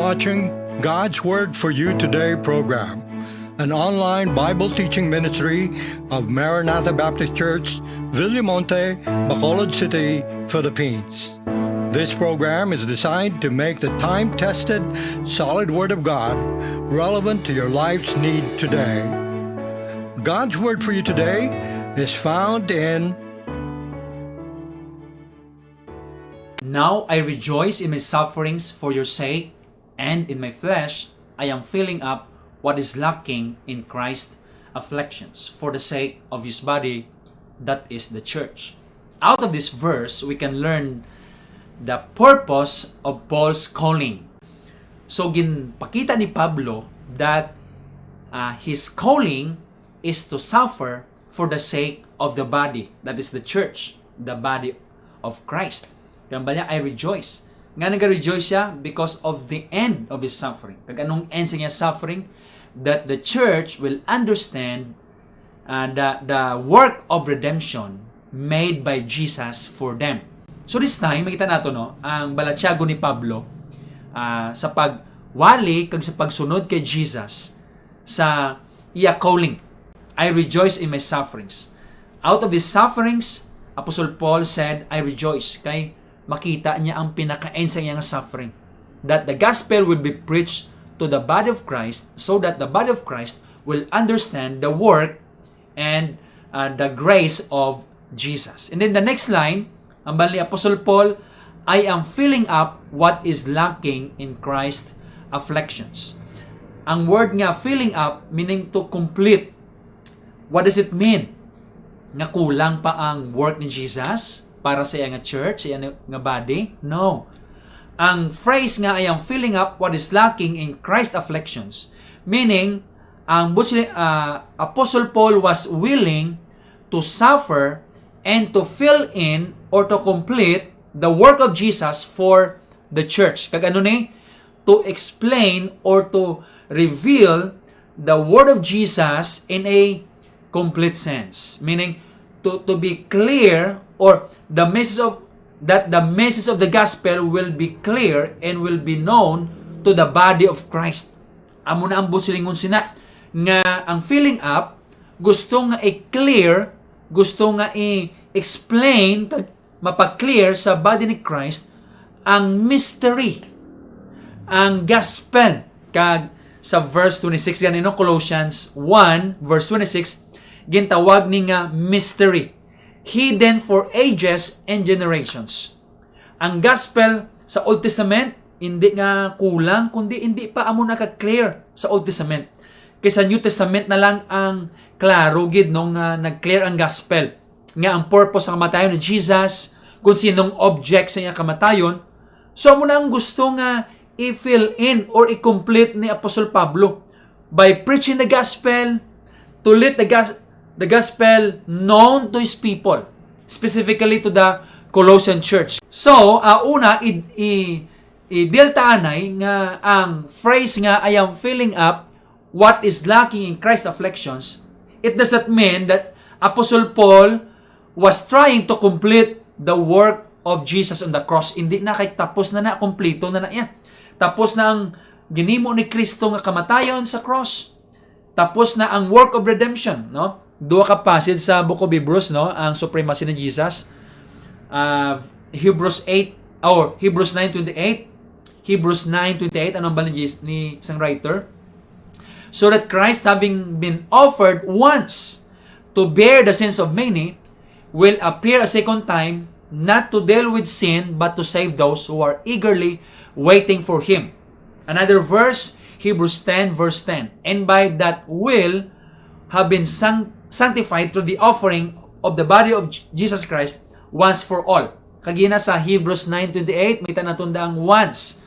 watching God's Word for You Today program, an online Bible teaching ministry of Maranatha Baptist Church, Villamonte, Bacolod City, Philippines. This program is designed to make the time-tested, solid Word of God relevant to your life's need today. God's Word for You today is found in Now I rejoice in my sufferings for your sake, and in my flesh I am filling up what is lacking in Christ's afflictions for the sake of His body, that is the church. Out of this verse, we can learn the purpose of Paul's calling. So ginpakita ni Pablo that his calling is to suffer for the sake of the body, that is the church, the body of Christ. Kaya I rejoice. Nga nag-rejoice siya because of the end of his suffering. Kag anong end sa niya suffering? That the church will understand the work of redemption made by Jesus for them. So this time, makita nato ang balatyago ni Pablo sa pagwali kag sa pagsunod kay Jesus sa iya calling. I rejoice in my sufferings. Out of these sufferings, Apostle Paul said, I rejoice. Kay makita niya ang pinaka-end sa iyang suffering. That the gospel will be preached to the body of Christ so that the body of Christ will understand the work and the grace of Jesus. And then the next line, ang bali Apostle Paul, I am filling up what is lacking in Christ's afflictions. Ang word nga filling up meaning to complete. What does it mean? Nga kulang pa ang work ni Jesus para sa iyang church, sa iyang nga body? No. Ang phrase nga ay ang filling up what is lacking in Christ's afflictions. Meaning, ang Apostle Paul was willing to suffer and to fill in or to complete the work of Jesus for the church. Kag ano ni? To explain or to reveal the word of Jesus in a complete sense. Meaning, to be clear, or the message of the gospel will be clear and will be known to the body of Christ. Amo na ang busilingon sina nga ang filling up gusto nga i-clear, gusto nga i-explain, mapa-clear sa body ni Christ ang mystery, ang gospel. Kag sa verse 26 ganino, Colossians 1 verse 26, gintawag ni nga mystery, hidden for ages and generations. Ang gospel sa Old Testament, hindi nga kulang, kundi hindi pa amo naka-clear sa Old Testament. Kaysa New Testament na lang ang klaro gid nung nag-clear ang gospel. Nga ang purpose ng kamatayon ni Jesus, kung sinong object sa iyang kamatayon. So amo na ang gusto nga i-fill in or i-complete ni Apostle Pablo by preaching the gospel, to let the gospel known to his people, specifically to the Colossian church. So, una, i-deltaanay nga ang phrase nga, I am filling up what is lacking in Christ's afflictions. It does not mean that Apostle Paul was trying to complete the work of Jesus on the cross. Hindi na kay tapos na kompleto na yan. Tapos na ang ginimo ni Kristo nga kamatayon sa cross. Tapos na ang work of redemption, no? Duha ka passage sa Book of Hebrews, no? Ang supremacy ni Jesus. Hebrews 9:28. Hebrews 9:28, anong bala ni isang writer? So that Christ, having been offered once to bear the sins of many, will appear a second time, not to deal with sin, but to save those who are eagerly waiting for Him. Another verse, Hebrews 10 verse 10. And by that will have been sanctified through the offering of the body of Jesus Christ once for all. Kagina sa Hebrews 9:28, may tanatunda ang once.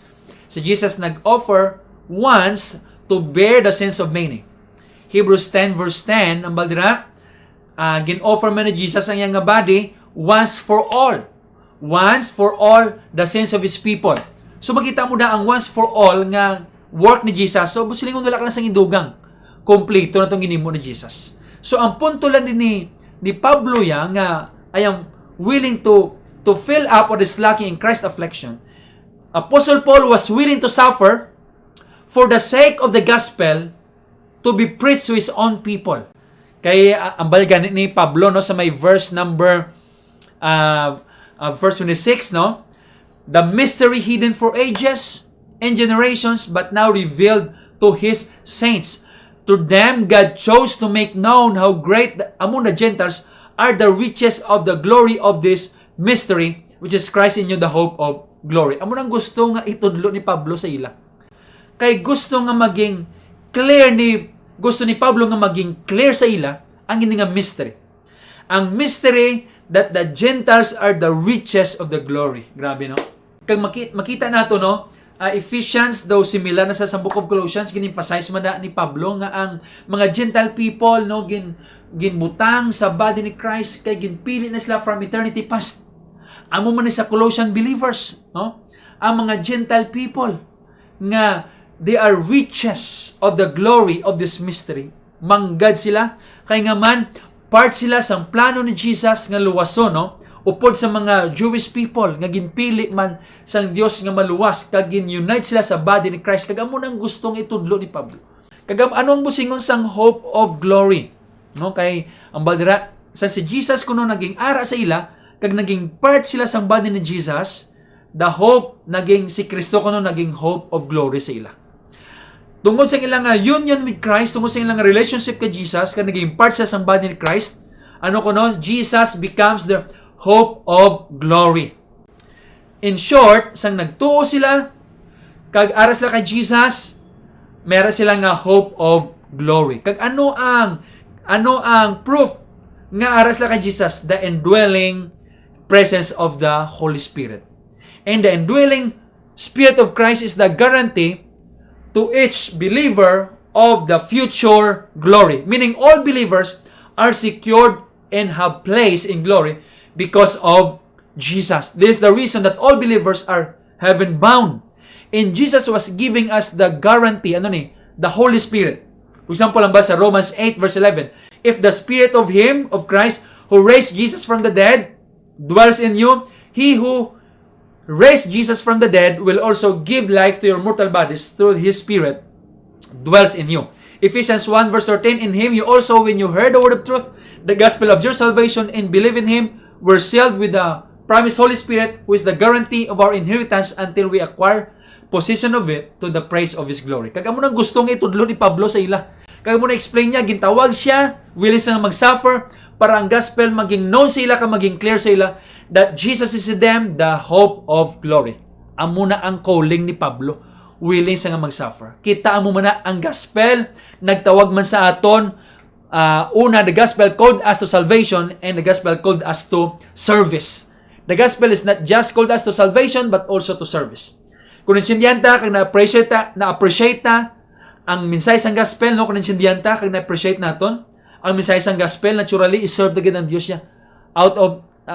Si Jesus nag-offer once to bear the sins of many. Hebrews 10 verse 10, ang baldira, gin-offer man ni Jesus ang iyang body once for all. Once for all the sins of His people. So makita mo na ang once for all nga work ni Jesus. So busilingon nila ka na sa indugang. Kompleto na itong ginimo ni Jesus. So ang punto lang din ni Pablo nga I am willing to fill up what is lacking in Christ's affliction. Apostle Paul was willing to suffer for the sake of the gospel to be preached to his own people. Kay ang balgan ni Pablo no sa may verse number verse 26 no, the mystery hidden for ages and generations but now revealed to his saints. To them God chose to make known how great among the Gentiles are the riches of the glory of this mystery, which is Christ in you, the hope of glory. Amo nang gusto nga itudlo ni Pablo sa ila. Kay gusto nga maging clear gusto ni Pablo nga maging clear sa ila ang ini nga mystery. Ang mystery that the Gentiles are the riches of the glory. Grabe no? Kag makita nato no, Ephesians, though similar na sa book of Colossians, gin-emphasize man na ni Pablo nga ang mga Gentile people no ginbutang sa body ni Christ kay ginpili na sila from eternity past. Amo man ni sa Colossian believers, no? Ang mga Gentile people nga they are riches of the glory of this mystery. Manggad sila kay nga man part sila sa plano ni Jesus nga luwason no, upod sa mga Jewish people nga ginpili man sang Dios nga maluwas kag gin-unite sila sa body ni Christ. Kag amo nang gustong itudlo ni Pablo. Kag ano ang busingon sang hope of glory, no? Kay ang baldira sa si Jesus kuno naging ara sa ila kag naging part sila sang body ni Jesus, the hope naging si Kristo kuno naging hope of glory sa ila. Tungod sa ilang union with Christ, tungod sa ilang relationship kay Jesus, kag naging part sa sang body ni Christ, ano kuno, Jesus becomes the hope of glory. In short, sang nagtuo sila, kag ara sila kay Jesus, meron sila nga hope of glory. Kag ano ang proof nga ara sila kay Jesus? The indwelling presence of the Holy Spirit. And the indwelling Spirit of Christ is the guarantee to each believer of the future glory. Meaning all believers are secured and have place in glory because of Jesus. This is the reason that all believers are heaven bound. And Jesus was giving us the guarantee, the Holy Spirit. For example, ang ba sa Romans 8 verse 11, if the Spirit of Him, of Christ, who raised Jesus from the dead, dwells in you, He who raised Jesus from the dead will also give life to your mortal bodies through His Spirit dwells in you. Ephesians 1 verse 13, in Him you also, when you heard the word of truth, the gospel of your salvation, and believe in Him, were sealed with the promised Holy Spirit, who is the guarantee of our inheritance until we acquire possession of it to the praise of His glory. Kag amo nang gustong itudlo ni Pablo sa ila. Kag amo na explain niya, gintawag siya, willing sa mag-suffer, para ang gospel maging known sa ila, ka maging clear sa ila, that Jesus is in them, the hope of glory. Amo na ang calling ni Pablo, willing sa nga mag-suffer. Kita amo man na ang gospel, nagtawag man sa aton, una, the gospel called us to salvation, and the gospel called us to service. The gospel is not just called us to salvation, but also to service. Kung ninsindihan ta, kag na-appreciate ta, ang mensahe sang gospel, no? Kung ninsindihan ta, kag na-appreciate naton, ang mensahe sang gospel, naturally, iserve na gid ang Dios niya. Out of,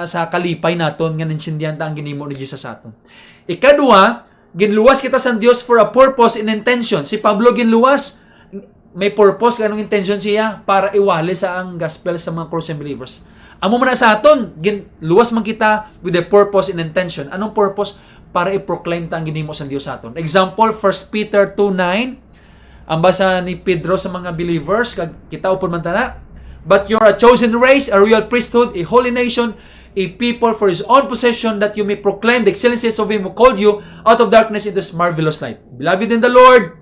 sa kalipay naton, nga ninsindihan ta ang ginimo ni Jesus sa aton. Ikadua, ginluwas kita sa Dios for a purpose and intention. Si Pablo ginluwas, may purpose, ganong intention siya para iwali sa ang gospel sa mga Colossian believers. Amo man sa aton, luwas man kita with a purpose and intention. Anong purpose? Para i-proclaim ta ang ginimo sa Dios sa aton. Example, 1 Peter 2:9. Ang basa ni Pedro sa mga believers, kag kita upon man tana, but you're a chosen race, a royal priesthood, a holy nation, a people for His own possession, that you may proclaim the excellencies of Him who called you out of darkness into His marvelous light. Beloved in the Lord,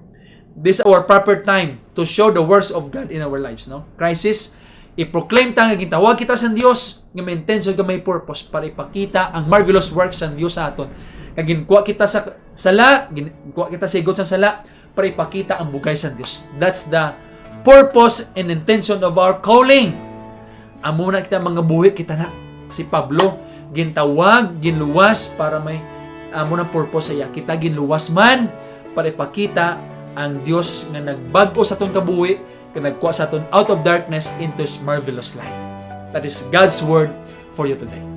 this is our proper time to show the works of God in our lives. No? Crisis, i-proclaim ta nga gitawag kita sa Dios nga may intention ka, may purpose para ipakita ang marvelous works sa Dios sa aton. Kag ginkuha kita sa sala, ginkuha kita sa igot sa sala para ipakita ang bugay sa Dios. That's the purpose and intention of our calling. Amo na kita mga buhi kita na. Si Pablo gintawag, ginluwas para may amo na purpose sa iya. Kita ginluwas man para ipakita ang Dios nga nagbag-o sa aton kabuhi, nga nagkuha sa aton out of darkness into His marvelous light. That is God's word for you today.